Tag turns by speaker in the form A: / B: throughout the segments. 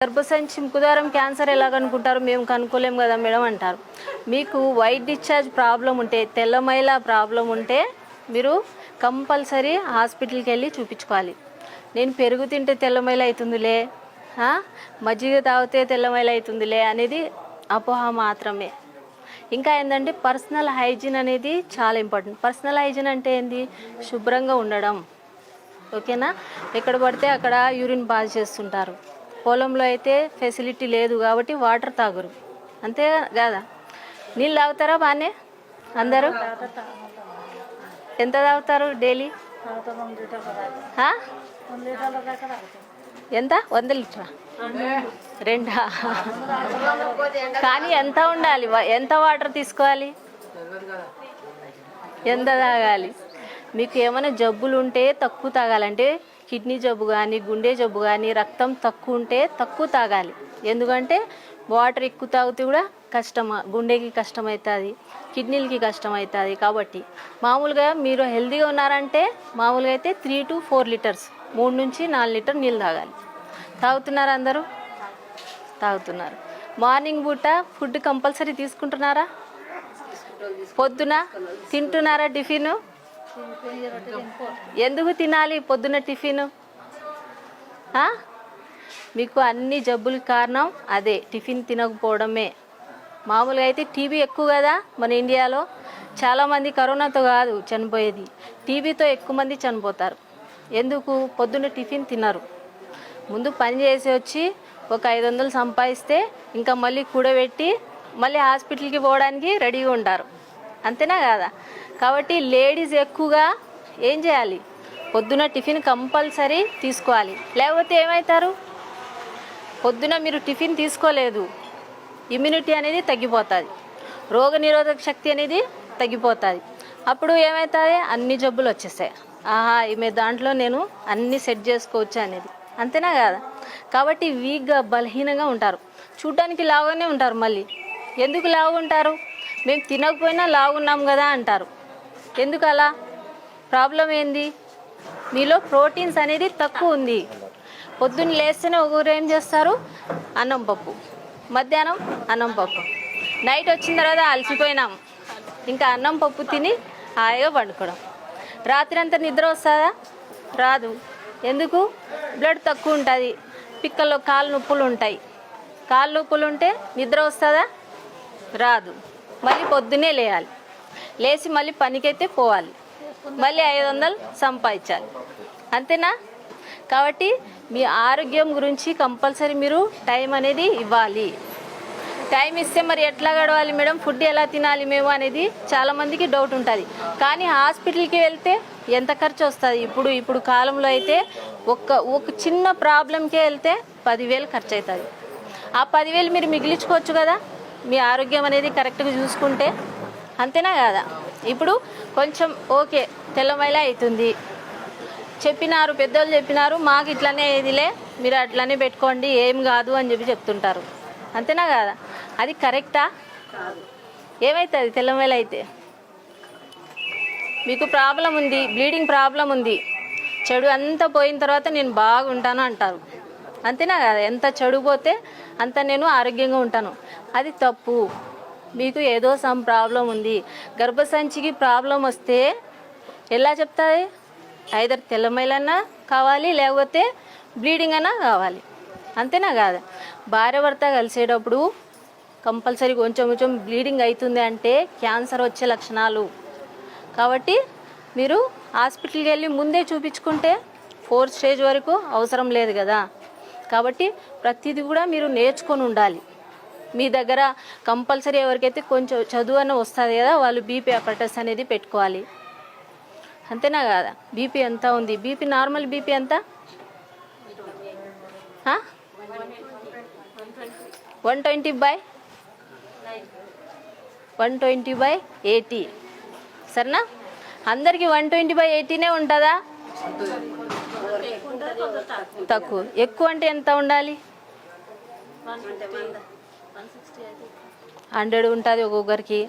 A: గర్భసంచి ముఖద్వారం క్యాన్సర్ ఎలా కనుక్కుంటారు, మేము కనుక్కోలేము కదా మేడం అంటారు. మీకు వైట్ డిశ్చార్జ్ ప్రాబ్లం ఉంటే, తెల్లమైల ప్రాబ్లం ఉంటే మీరు కంపల్సరీ హాస్పిటల్కి వెళ్ళి చూపించుకోవాలి. నేను పెరుగు తింటే తెల్లమైల అవుతుందిలే, మజ్జిగ తాగితే తెల్లమైల అవుతుందిలే అనేది అపోహ మాత్రమే. ఇంకా ఏంటంటే పర్సనల్ హైజీన్ అనేది చాలా ఇంపార్టెంట్. పర్సనల్ హైజీన్ అంటే ఏంది? శుభ్రంగా ఉండడం. ఓకేనా? ఎక్కడ పడితే అక్కడ యూరిన్ పాస్ చేస్తుంటారు. పొలంలో అయితే ఫెసిలిటీ లేదు కాబట్టి వాటర్ తాగరు, అంతే కదా? నీళ్ళు తాగుతారా బాగానే అందరూ? ఎంత తాగుతారు డైలీ? ఎంత? 100 లీటరా? 2? కానీ ఎంత ఉండాలి? ఎంత వాటర్ తీసుకోవాలి? ఎంత తాగాలి? మీకు ఏమైనా జబ్బులు ఉంటే తక్కువ తాగాలంటే కిడ్నీ జబ్బు కానీ, గుండె జబ్బు కానీ, రక్తం తక్కువ ఉంటే తక్కువ తాగాలి. ఎందుకంటే వాటర్ ఎక్కువ తాగితే కూడా కష్టం, గుండెకి కష్టమవుతుంది, కిడ్నీలకి కష్టమవుతుంది. కాబట్టి మామూలుగా మీరు హెల్తీగా ఉన్నారంటే మామూలుగా అయితే 3 to 4 లీటర్స్, 3 నుంచి 4 లీటర్ నీళ్ళు తాగాలి. తాగుతున్నారు అందరూ? తాగుతున్నారు. మార్నింగ్ పూట ఫుడ్ కంపల్సరీ తీసుకుంటున్నారా? పొద్దున తింటున్నారా టిఫిన్? ఎందుకు తినాలి పొద్దున టిఫిన్? మీకు అన్ని జబ్బులకి కారణం అదే, టిఫిన్ తినకపోవడమే. మామూలుగా అయితే టీబీ ఎక్కువ కదా మన ఇండియాలో. చాలామంది కరోనాతో కాదు చనిపోయేది, టీబీతో ఎక్కువ మంది చనిపోతారు. ఎందుకు? పొద్దున్న టిఫిన్ తినరు. ముందు పని చేసి వచ్చి ఒక 500 సంపాదిస్తే ఇంకా మళ్ళీ కూడబెట్టి మళ్ళీ హాస్పిటల్కి పోవడానికి రెడీగా ఉంటారు, అంతేనా కదా? కాబట్టి లేడీస్ ఎక్కువగా ఏం చేయాలి? పొద్దున టిఫిన్ కంపల్సరీ తీసుకోవాలి. లేకపోతే ఏమవుతారు? పొద్దున మీరు టిఫిన్ తీసుకోలేదు, ఇమ్యూనిటీ అనేది తగ్గిపోతుంది, రోగనిరోధక శక్తి అనేది తగ్గిపోతుంది. అప్పుడు ఏమవుతుంది? అన్ని జబ్బులు వచ్చేస్తాయి. ఈమె దాంట్లో నేను అన్నీ సెట్ చేసుకోవచ్చు అనేది, అంతేనా కదా? కాబట్టి వీక్గా బలహీనంగా ఉంటారు, చూడటానికి లావుగానే ఉంటారు. మళ్ళీ ఎందుకు లావు ఉంటారు? మేము తినకపోయినా లావు ఉన్నాం కదా అంటారు. ఎందుకు అలా? ప్రాబ్లం ఏంది? మీలో ప్రోటీన్స్ అనేది తక్కువ ఉంది. పొద్దున్న లేస్తేనే ఒకరు ఏం చేస్తారు? అన్నం పప్పు, మధ్యాహ్నం అన్నం పప్పు, నైట్ వచ్చిన తర్వాత అలసిపోయినాం ఇంకా అన్నం పప్పు తిని హాయిగా పండుకోవడం. రాత్రి అంతా నిద్ర వస్తుందా? రాదు. ఎందుకు? బ్లడ్ తక్కువ ఉంటుంది, పిక్కల్లో కాళ్ళు నొప్పులు ఉంటాయి. కాళ్ళు నొప్పులు ఉంటే నిద్ర వస్తుందా? రాదు. మళ్ళీ పొద్దున్నే లేయాలి, లేచి మళ్ళీ పనికైతే పోవాలి, మళ్ళీ 500 సంపాదించాలి, అంతేనా? కాబట్టి మీ ఆరోగ్యం గురించి కంపల్సరీ మీరు టైం అనేది ఇవ్వాలి. టైం ఇస్తే మరి ఎట్లా గడవాలి మేడం, ఫుడ్ ఎలా తినాలి మేము అనేది చాలామందికి డౌట్ ఉంటుంది. కానీ హాస్పిటల్కి వెళ్తే ఎంత ఖర్చు వస్తుంది? ఇప్పుడు కాలంలో అయితే ఒక చిన్న ప్రాబ్లంకే వెళ్తే 10,000 ఖర్చు అవుతుంది. ఆ 10,000 మీరు మిగిలించుకోవచ్చు కదా మీ ఆరోగ్యం అనేది కరెక్ట్గా చూసుకుంటే, అంతేనా కదా? ఇప్పుడు కొంచెం ఓకే తెల్లమైల అవుతుంది చెప్పినారు, పెద్దోళ్ళు చెప్పినారు, మాకు ఇట్లానే ఇదిలే మీరు అట్లానే పెట్టుకోండి ఏం కాదు అని చెప్తుంటారు, అంతేనా కదా? అది కరెక్టా? ఏమవుతుంది తెల్లమైల అయితే? మీకు ప్రాబ్లం ఉంది, బ్లీడింగ్ ప్రాబ్లం ఉంది, చెడు అంతా పోయిన తర్వాత నేను బాగుంటాను అంటారు, అంతేనా కదా? ఎంత చెడు పోతే అంత నేను ఆరోగ్యంగా ఉంటాను, అది తప్పు. మీకు ఏదో సమ్ ప్రాబ్లం ఉంది. గర్భసంచికి ప్రాబ్లం వస్తే ఎలా చెప్తాయి? ఐదర్ తెల్లమైలన్నా కావాలి, లేకపోతే బ్లీడింగ్ అన్నా కావాలి, అంతేనా కాదా? భార్య భర్త కలిసేటప్పుడు కంపల్సరీ కొంచెం బ్లీడింగ్ అవుతుంది అంటే క్యాన్సర్ వచ్చే లక్షణాలు. కాబట్టి మీరు హాస్పిటల్కి వెళ్ళి ముందే చూపించుకుంటే 4th స్టేజ్ వరకు అవసరం లేదు కదా. కాబట్టి ప్రతిదీ కూడా మీరు నేర్చుకొని ఉండాలి. మీ దగ్గర కంపల్సరీ ఎవరికైతే కొంచెం చదువు అన్న వస్తుంది కదా వాళ్ళు బీపీ అపరటస్ అనేది పెట్టుకోవాలి, అంతేనా కదా? బీపీ ఎంత ఉంది? బీపీ నార్మల్ బీపీ ఎంత? 120/80 సరేనా? అందరికీ 120/80నే ఉంటుందా? తక్కువ. ఎక్కువ అంటే ఎంత ఉండాలి? 100 ఉంటుంది ఒక్కొక్కరికి.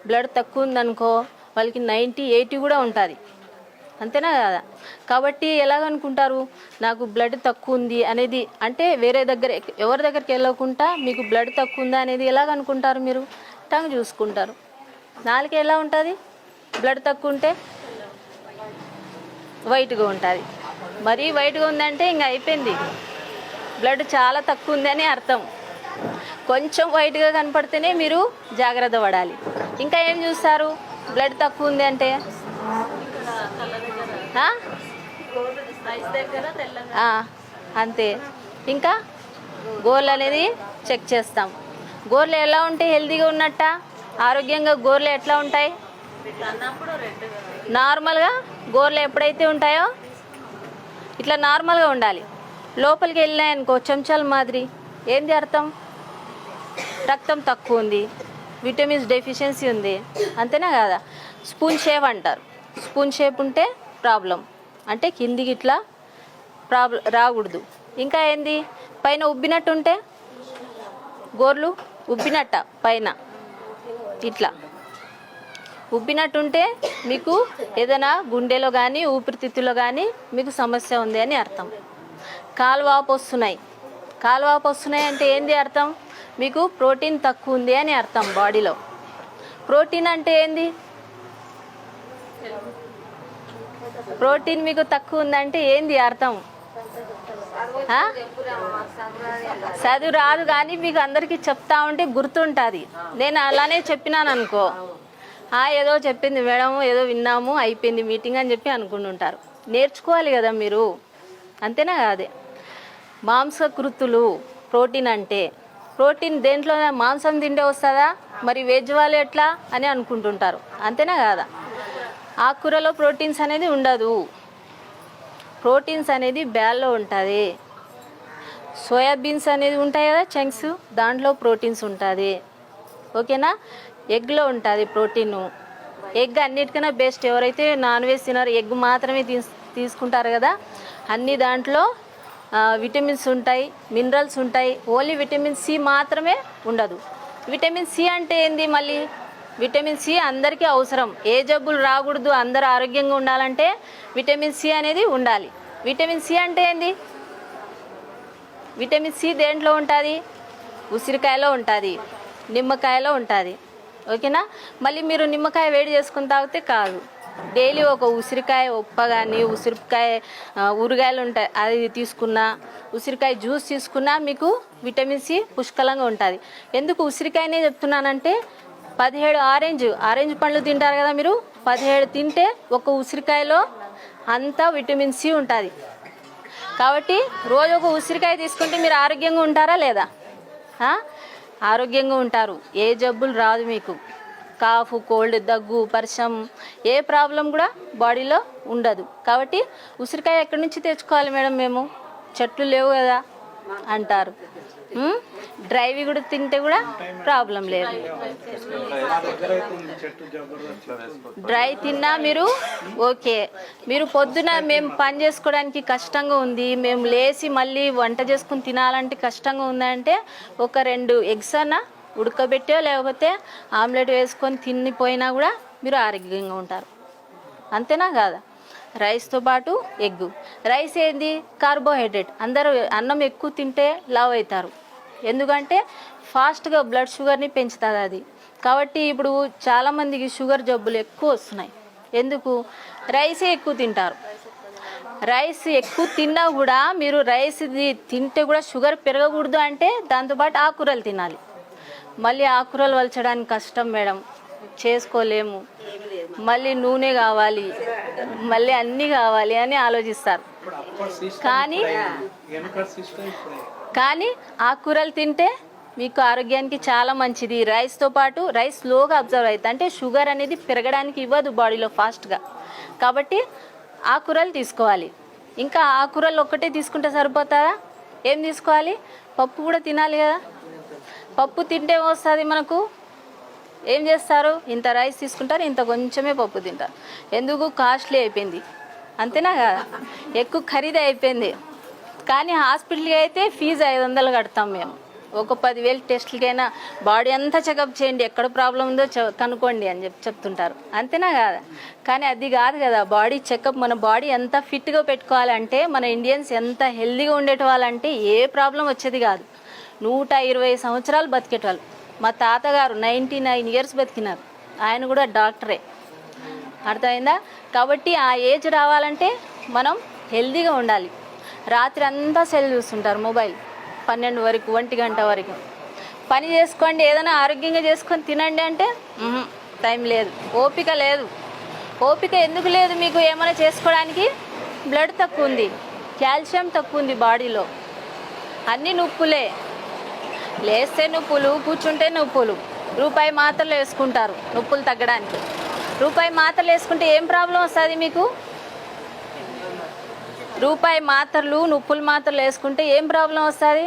A: బ్లడ్ తక్కువ ఉందనుకో వాళ్ళకి 90-80 కూడా ఉంటుంది. అంతేనా కదా? కాబట్టి ఎలాగనుకుంటారు నాకు బ్లడ్ తక్కువ ఉంది అనేది, అంటే వేరే దగ్గర ఎవరి దగ్గరికి వెళ్ళకుండా మీకు బ్లడ్ తక్కువ ఉందా అనేది ఎలాగనుకుంటారు మీరు? టంగ్ చూసుకుంటారు. నాలుక ఎలా ఉంటుంది? బ్లడ్ తక్కువ ఉంటే వైట్గా ఉంటుంది. మరీ వైట్గా ఉందంటే ఇంకా అయిపోయింది, బ్లడ్ చాలా తక్కువ ఉంది అని అర్థం. కొంచెం వైట్గా కనపడితేనే మీరు జాగ్రత్త పడాలి. ఇంకా ఏం చూస్తారు బ్లడ్ తక్కువ ఉంది అంటే? అంతే. ఇంకా గోర్లు అనేది చెక్ చేస్తాం. గోర్లు ఎలా ఉంటాయి? హెల్తీగా ఉన్నట్ట, ఆరోగ్యంగా గోర్లు ఎట్లా ఉంటాయి? నార్మల్గా గోర్లు ఎప్పుడైతే ఉంటాయో ఇట్లా నార్మల్గా ఉండాలి. లోపలికి వెళ్ళినాయనుకో చెంచాల మాదిరి, ఏంది అర్థం? రక్తం తక్కువ ఉంది, విటమిన్స్ డెఫిషియన్సీ ఉంది, అంతేనా కదా? స్పూన్ షేప్ అంటారు. స్పూన్ షేప్ ఉంటే ప్రాబ్లం, అంటే కిందికి ఇట్లా రాకూడదు. ఇంకా ఏంది? పైన ఉబ్బినట్టు ఉంటే, గోర్లు ఉబ్బినట్ట పైన ఇట్లా ఉబ్బినట్టుంటే మీకు ఏదైనా గుండెలో కానీ ఊపిరితిత్తులో కానీ మీకు సమస్య ఉంది అని అర్థం. కాలువాపు వస్తున్నాయి. కాలువాపు వస్తున్నాయి అంటే ఏంది అర్థం? మీకు ప్రోటీన్ తక్కువ ఉంది అని అర్థం బాడీలో. ప్రోటీన్ అంటే ఏంది? ప్రోటీన్ మీకు తక్కువ ఉందంటే ఏంది అర్థం? చదువు రాదు కానీ మీకు అందరికీ చెప్తా ఉంటే గుర్తుంటుంది. నేను అలానే చెప్పినాను అనుకో, ఏదో చెప్పింది మేడం, ఏదో విన్నాము అయిపోయింది మీటింగ్ అని చెప్పి అనుకుంటుంటారు. నేర్చుకోవాలి కదా మీరు, అంతేనా కాదే? మాంసకృతులు ప్రోటీన్ అంటే, ప్రోటీన్ దేంట్లో? మాంసం తింటే వస్తుందా? మరి వెజ్ వాళ్ళు ఎట్లా అని అనుకుంటుంటారు, అంతేనా కాదా? ఆకుకూరలో ప్రోటీన్స్ అనేది ఉండదు. ప్రోటీన్స్ అనేది బ్యాల్లో ఉంటుంది. సోయాబీన్స్ అనేది ఉంటాయి కదా, చంక్స్, దాంట్లో ప్రోటీన్స్ ఉంటుంది. ఓకేనా? ఎగ్లో ఉంటుంది ప్రోటీను. ఎగ్ అన్నిటికన్నా బెస్ట్. ఎవరైతే నాన్ వెజ్ తినారో ఎగ్ మాత్రమే తీసుకుంటారు కదా, అన్ని దాంట్లో విటమిన్స్ ఉంటాయి, మినరల్స్ ఉంటాయి. ఓన్లీ విటమిన్ సి మాత్రమే ఉండదు. విటమిన్ సి అంటే ఏంది? మళ్ళీ విటమిన్ సి అందరికీ అవసరం. ఏ జబ్బులు రాకూడదు, అందరూ ఆరోగ్యంగా ఉండాలంటే విటమిన్ సి అనేది ఉండాలి. విటమిన్ సి అంటే ఏంది? విటమిన్ సి దేంట్లో ఉంటుంది? ఉసిరికాయలో ఉంటుంది, నిమ్మకాయలో ఉంటుంది. ఓకేనా? మళ్ళీ మీరు నిమ్మకాయ వేడి చేసుకుని తాగితే కాదు, డైలీ ఒక ఉసిరికాయ ఉప్ప కానీ ఉసిరికాయ ఊరగాయలు ఉంటాయి అది తీసుకున్నా, ఉసిరికాయ జ్యూస్ తీసుకున్నా మీకు విటమిన్ సి పుష్కలంగా ఉంటుంది. ఎందుకు ఉసిరికాయనే చెప్తున్నానంటే 17 ఆరెంజ్ పండ్లు తింటారు కదా మీరు, 17 తింటే ఒక ఉసిరికాయలో అంతా విటమిన్ సి ఉంటుంది. కాబట్టి రోజు ఒక ఉసిరికాయ తీసుకుంటే మీరు ఆరోగ్యంగా ఉంటారా లేదా? ఆరోగ్యంగా ఉంటారు. ఏ జబ్బులు రాదు మీకు. కాఫ్, కోల్డ్, దగ్గు, పరిశ్రమ ఏ ప్రాబ్లం కూడా బాడీలో ఉండదు. కాబట్టి ఉసిరికాయ ఎక్కడి నుంచి తెచ్చుకోవాలి మేడం? మేము చెట్లు లేవు కదా అంటారు. డ్రైవి కూడా తింటే కూడా ప్రాబ్లం లేదు. డ్రై తిన్నా మీరు ఓకే. మీరు పొద్దున మేము పని చేసుకోవడానికి కష్టంగా ఉంది, మేము లేచి మళ్ళీ వంట చేసుకుని తినాలంటే కష్టంగా ఉందంటే ఒక 2 ఎగ్స్ అన్నా ఉడకబెట్టో లేకపోతే ఆమ్లెట్ వేసుకొని తినిపోయినా కూడా మీరు ఆరోగ్యంగా ఉంటారు. అంతేనా కాదా? రైస్తో పాటు ఎగ్గు. రైస్ ఏంది? కార్బోహైడ్రేట్. అందరూ అన్నం ఎక్కువ తింటే లావ్ అవుతారు. ఎందుకంటే ఫాస్ట్గా బ్లడ్ షుగర్ని పెంచుతుంది అది. కాబట్టి ఇప్పుడు చాలామందికి షుగర్ జబ్బులు ఎక్కువ వస్తున్నాయి. ఎందుకు? రైసే ఎక్కువ తింటారు. రైస్ ఎక్కువ తిన్నా కూడా మీరు రైస్ తింటే కూడా షుగర్ పెరగకూడదు అంటే దాంతోపాటు ఆకుకూరలు తినాలి. మళ్ళీ ఆకుకూరలు వలచడానికి కష్టం మేడం, చేసుకోలేము, మళ్ళీ నూనె కావాలి, మళ్ళీ అన్నీ కావాలి అని ఆలోచిస్తారు. కానీ ఆకుకూరలు తింటే మీకు ఆరోగ్యానికి చాలా మంచిది. రైస్తో పాటు రైస్ స్లోగా అబ్జర్వ్ అవుతుంది, అంటే షుగర్ అనేది పెరగడానికి ఇవ్వదు బాడీలో ఫాస్ట్గా. కాబట్టి ఆకుకూరలు తీసుకోవాలి. ఇంకా ఆకుకూరలు ఒక్కటే తీసుకుంటే సరిపోతుందా? ఏం తీసుకోవాలి? పప్పు కూడా తినాలి కదా. పప్పు తింటే వస్తుంది మనకు. ఏం చేస్తారు? ఇంత రైస్ తీసుకుంటారు, ఇంత కొంచెమే పప్పు తింటారు. ఎందుకు? కాస్ట్లీ అయిపోయింది, అంతేనా కదా? ఎక్కువ ఖరీదు అయిపోయింది. కానీ హాస్పిటల్కి అయితే ఫీజు 500 కడతాం మేము. ఒక 10,000 టెస్టులకైనా బాడీ అంతా చెకప్ చేయండి, ఎక్కడ ప్రాబ్లం ఉందో కనుక్కోండి అని చెప్తుంటారు. అంతేనా కాదా? కానీ అది కాదు కదా. బాడీ చెకప్, మన బాడీ ఎంత ఫిట్గా పెట్టుకోవాలంటే, మన ఇండియన్స్ ఎంత హెల్దీగా ఉండేటవాళ్ళంటే ఏ ప్రాబ్లం వచ్చేది కాదు. 120 సంవత్సరాలు బతికేటవాళ్ళు. మా తాతగారు 99 ఇయర్స్ బతికినారు. ఆయన కూడా డాక్టరే. అర్థమైందా? కాబట్టి ఆ ఏజ్ రావాలంటే మనం హెల్దీగా ఉండాలి. రాత్రి అంతా సెల్ చూస్తుంటారు, మొబైల్ 12 వరకు, 1 గంట వరకు. పని చేసుకోండి, ఏదైనా ఆరోగ్యంగా చేసుకొని తినండి అంటే టైం లేదు, ఓపిక లేదు. ఓపిక ఎందుకు లేదు మీకు? ఏమైనా చేసుకోవడానికి బ్లడ్ తక్కువ ఉంది, కాల్షియం తక్కువ ఉంది బాడీలో, అన్నీ నొప్పులే. లేస్తే నొప్పులు, కూర్చుంటే నొప్పులు. రూపాయి మాత్రలు వేసుకుంటారు నొప్పులు తగ్గడానికి. రూపాయి మాత్రలు వేసుకుంటే ఏం ప్రాబ్లం వస్తుంది మీకు? రూపాయి మాత్రలు, నొప్పుల మాత్రలు వేసుకుంటే ఏం ప్రాబ్లం వస్తుంది?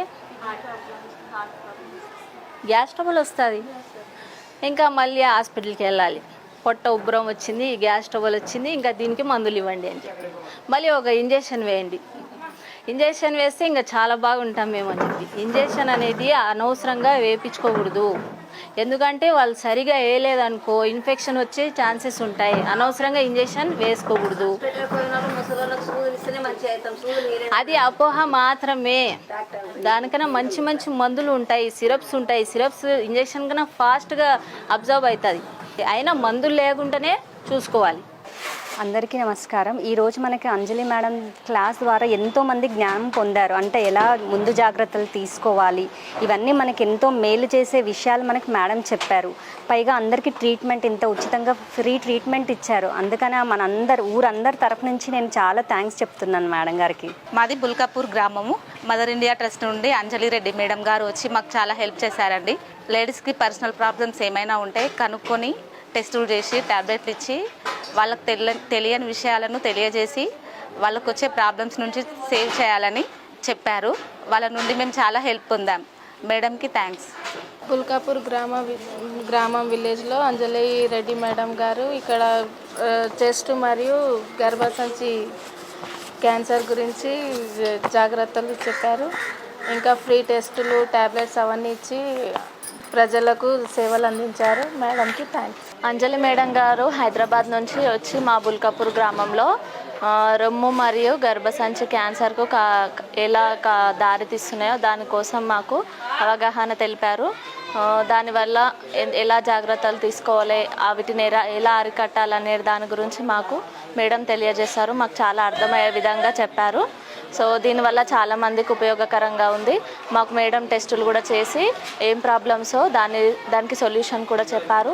A: గ్యాస్ ట్రబుల్ వస్తుంది. ఇంకా మళ్ళీ హాస్పిటల్కి వెళ్ళాలి. పొట్ట ఉబ్బరం వచ్చింది, గ్యాస్ ట్రబుల్ వచ్చింది, ఇంకా దీనికి మందులు ఇవ్వండి అని చెప్పి మళ్ళీ ఒక ఇంజెక్షన్ వేయండి. ఇంజెక్షన్ వేస్తే ఇంకా చాలా బాగుంటాం మేము అని చెప్పి. ఇంజెక్షన్ అనేది అనవసరంగా వేయించుకోకూడదు. ఎందుకంటే వాళ్ళు సరిగా వేయలేదనుకో ఇన్ఫెక్షన్ వచ్చే ఛాన్సెస్ ఉంటాయి. అనవసరంగా ఇంజెక్షన్ వేసుకోకూడదు. అది అపోహ మాత్రమే. దానికన్నా మంచి మంచి మందులు ఉంటాయి, సిరప్స్ ఉంటాయి. సిరప్స్ ఇంజెక్షన్ కన్నా ఫాస్ట్గా అబ్జర్వ్ అవుతుంది. అయినా మందులు లేకుండానే చూసుకోవాలి.
B: అందరికీ నమస్కారం. ఈరోజు మనకి అంజలి మేడం క్లాస్ ద్వారా ఎంతోమంది జ్ఞానం పొందారు. అంటే ఎలా ముందు జాగ్రత్తలు తీసుకోవాలి, ఇవన్నీ మనకి ఎంతో మేలు చేసే విషయాలు మనకి మేడం చెప్పారు. పైగా అందరికీ ట్రీట్మెంట్ ఇంత ఉచితంగా ఫ్రీ ట్రీట్మెంట్ ఇచ్చారు. అందుకని ఊరందరి తరఫు నుంచి నేను చాలా థ్యాంక్స్ చెప్తున్నాను మేడం గారికి.
C: మాది బుల్కాపూర్ గ్రామము. మదర్ ఇండియా ట్రస్ట్ నుండి అంజలి రెడ్డి మేడం గారు వచ్చి మాకు చాలా హెల్ప్ చేశారండి. లేడీస్కి పర్సనల్ ప్రాబ్లమ్స్ ఏమైనా ఉంటే కనుక్కొని టెస్టులు చేసి ట్యాబ్లెట్లు ఇచ్చి వాళ్ళకు తెలియని విషయాలను తెలియజేసి వాళ్ళకు వచ్చే ప్రాబ్లమ్స్ నుంచి సేవ్ చేయాలని చెప్పారు. వాళ్ళ నుండి మేము చాలా హెల్ప్ పొందాం. మేడంకి థ్యాంక్స్.
D: బుల్కాపూర్ గ్రామం విలేజ్లో అంజలి రెడ్డి మేడం గారు ఇక్కడ చెస్ట్ మరియు గర్భసంచి క్యాన్సర్ గురించి జాగ్రత్తలు చెప్పారు. ఇంకా ఫ్రీ టెస్టులు, ట్యాబ్లెట్స్ అవన్నీ ఇచ్చి ప్రజలకు సేవలు అందించారు. మేడంకి థ్యాంక్స్.
E: అంజలి మేడం గారు హైదరాబాద్ నుంచి వచ్చి మా బుల్కాపూర్ గ్రామంలో రొమ్ము మరియు గర్భసంచి క్యాన్సర్కు ఎలా దారి తీస్తున్నాయో దానికోసం మాకు అవగాహన తెలిపారు. దానివల్ల ఎలా జాగ్రత్తలు తీసుకోవాలి, వీటిని ఎలా అరికట్టాలనే దాని గురించి మాకు మేడం తెలియజేశారు. మాకు చాలా అర్థమయ్యే విధంగా చెప్పారు. సో దీనివల్ల చాలామందికి ఉపయోగకరంగా ఉంది. మాకు మేడం టెస్టులు కూడా చేసి ఏం ప్రాబ్లమ్సో దానికి సొల్యూషన్ కూడా చెప్పారు.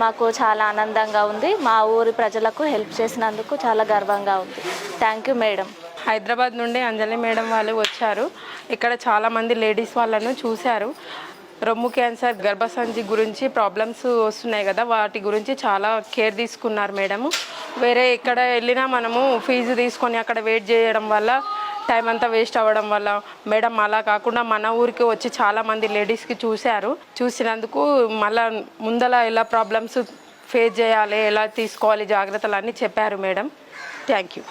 E: మాకు చాలా ఆనందంగా ఉంది. మా ఊరి ప్రజలకు హెల్ప్ చేసినందుకు చాలా గర్వంగా ఉంది. Thank you madam.
F: హైదరాబాద్ నుండి అంజలి మేడం వాళ్ళు వచ్చారు. ఇక్కడ చాలామంది లేడీస్ వాళ్ళను చూశారు. రొమ్ము క్యాన్సర్, గర్భసంచి గురించి ప్రాబ్లమ్స్ వస్తున్నాయి కదా, వాటి గురించి చాలా కేర్ తీసుకున్నారు మేడము. వేరే ఎక్కడ వెళ్ళినా మనము ఫీజు తీసుకొని అక్కడ వెయిట్ చేయడం వల్ల టైం అంతా వేస్ట్ అవ్వడం వల్ల మేడం అలా కాకుండా మన ఊరికి వచ్చి చాలామంది లేడీస్కి చూసినందుకు మళ్ళీ ముందల ఎలా ప్రాబ్లమ్స్ ఫేస్ చేయాలి, ఎలా తీసుకోవాలి జాగ్రత్తలు అన్నీ చెప్పారు మేడం. Thank you.